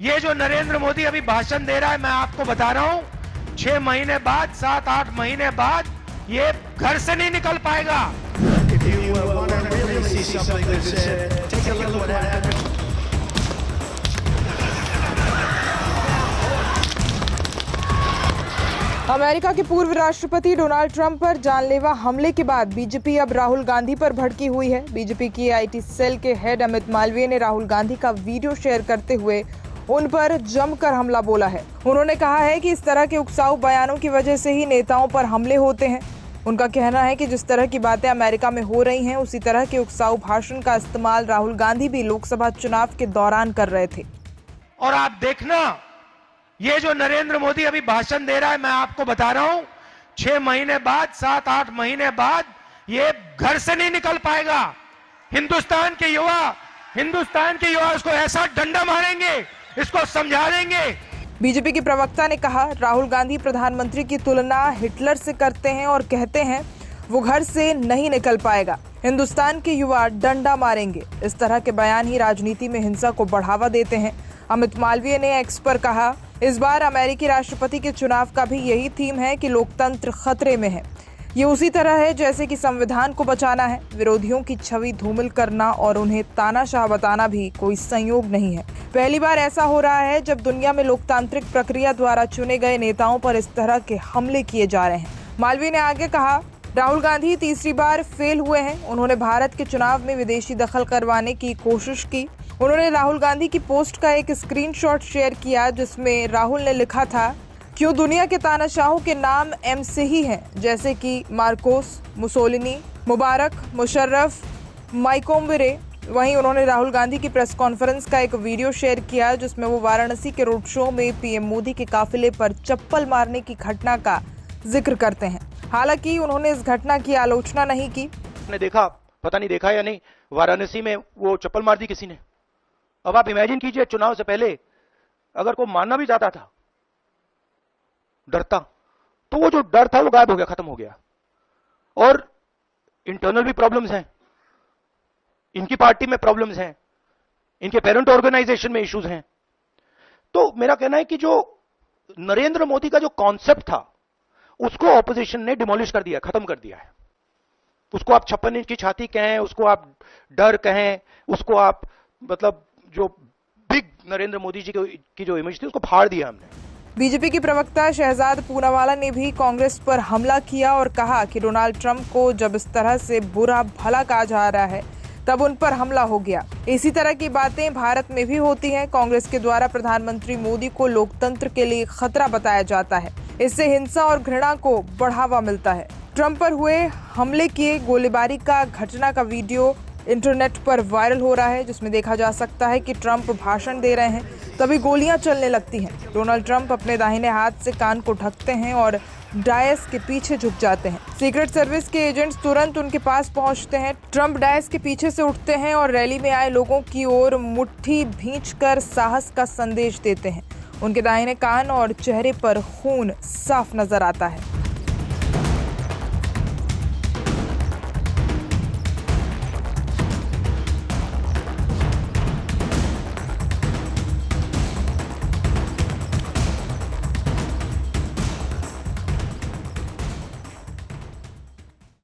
ये जो नरेंद्र मोदी अभी भाषण दे रहा है, मैं आपको बता रहा हूं, 6 महीने बाद, 7-8 महीने बाद ये घर से नहीं निकल पाएगा। If you want to really see something that's take a look at what happened. America के पूर्व राष्ट्रपति डोनाल्ड ट्रंप पर जानलेवा हमले के बाद बीजेपी अब राहुल गांधी पर भड़की हुई है। बीजेपी की आईटी सेल के हेड अमित मालवीय ने राहुल गांधी का वीडियो शेयर करते हुए उन पर जमकर हमला बोला है। उन्होंने कहा है कि इस तरह के उकसाऊ बयानों की वजह से ही नेताओं पर हमले होते हैं। उनका कहना है कि जिस तरह की बातें अमेरिका में हो रही हैं, उसी तरह के उकसाऊ भाषण का इस्तेमाल राहुल गांधी भी लोकसभा चुनाव के दौरान कर रहे थे। और आप देखना, ये जो नरेंद्र मोदी अभी भाषण दे रहा है, मैं आपको बता रहा हूं, 6 महीने बाद, 7-8 महीने बाद ये घर से नहीं निकल पाएगा। हिंदुस्तान के युवा उसको ऐसा डंडा मारेंगे, इसको समझा देंगे। बीजेपी के प्रवक्ता ने कहा, राहुल गांधी प्रधानमंत्री की तुलना हिटलर से करते हैं और कहते हैं वो घर से नहीं निकल पाएगा। हिंदुस्तान के युवा डंडा मारेंगे। इस तरह के बयान ही राजनीति में हिंसा को बढ़ावा देते हैं। अमित मालवीय ने एक्स पर कहा, इस बार अमेरिकी राष्ट्रपति के चुनाव का भी यही थीम है कि लोकतंत्र खतरे में है। ये उसी तरह है जैसे कि संविधान को बचाना है। विरोधियों की छवि धूमिल करना और उन्हें तानाशाह बताना भी कोई संयोग नहीं है। पहली बार ऐसा हो रहा है जब दुनिया में लोकतांत्रिक प्रक्रिया द्वारा चुने गए नेताओं पर इस तरह के हमले किए जा रहे हैं। मालवीय ने आगे कहा, राहुल गांधी तीसरी बार फेल हुए हैं। उन्होंने भारत के चुनाव में विदेशी दखल करवाने की कोशिश की। उन्होंने राहुल गांधी की पोस्ट का एक स्क्रीनशॉट शेयर किया जिसमें राहुल ने लिखा था, क्यों दुनिया के तानाशाहों के नाम एम से ही हैं, जैसे कि मार्कोस, मुसोलिनी, मुबारक, मुशर्रफ, माइकोम्बरे। वहीं उन्होंने राहुल गांधी की प्रेस कॉन्फ्रेंस का एक वीडियो शेयर किया जिसमें वो वाराणसी के रोड शो में पीएम मोदी के काफिले पर चप्पल मारने की घटना का जिक्र करते हैं। हालांकि उन्होंने इस घटना की आलोचना नहीं की। ने देखा, पता नहीं देखा या नहीं, वाराणसी में वो चप्पल मार दी किसी ने। अब आप इमेजिन कीजिए, चुनाव से पहले अगर कोई मानना भी चाहता था, डरता, तो वो जो डर था वो गायब हो गया, खत्म हो गया। और इंटरनल भी प्रॉब्लम्स हैं, इनकी पार्टी में प्रॉब्लम्स हैं, इनके पेरेंट ऑर्गेनाइजेशन में इश्यूज हैं। तो मेरा कहना है कि जो नरेंद्र मोदी का जो कॉन्सेप्ट था उसको ऑपोजिशन ने डिमोलिश कर दिया, खत्म कर दिया है। उसको आप 56 इंच की छाती कहें, उसको आप डर कहें, उसको आप मतलब जो बिग नरेंद्र मोदी जी की जो इमेज थी उसको फाड़ दिया हमने। बीजेपी की प्रवक्ता शहजाद पूनावाला ने भी कांग्रेस पर हमला किया और कहा कि डोनाल्ड ट्रंप को जब इस तरह से बुरा भला कहा जा रहा है तब उन पर हमला हो गया। इसी तरह की बातें भारत में भी होती हैं। कांग्रेस के द्वारा प्रधानमंत्री मोदी को लोकतंत्र के लिए खतरा बताया जाता है। इससे हिंसा और घृणा को बढ़ावा मिलता है। ट्रंप पर हुए हमले की गोलीबारी का घटना का वीडियो इंटरनेट पर वायरल हो रहा है जिसमें देखा जा सकता है कि ट्रंप भाषण दे रहे हैं, तभी गोलियां चलने लगती हैं। डोनाल्ड ट्रंप अपने दाहिने हाथ से कान को ढकते हैं और डायस के पीछे झुक जाते हैं। सीक्रेट सर्विस के एजेंट्स तुरंत उनके पास पहुंचते हैं। ट्रंप डायस के पीछे से उठते हैं और रैली में आए लोगों की ओर मुट्ठी भींचकर साहस का संदेश देते हैं। उनके दाहिने कान और चेहरे पर खून साफ नजर आता है।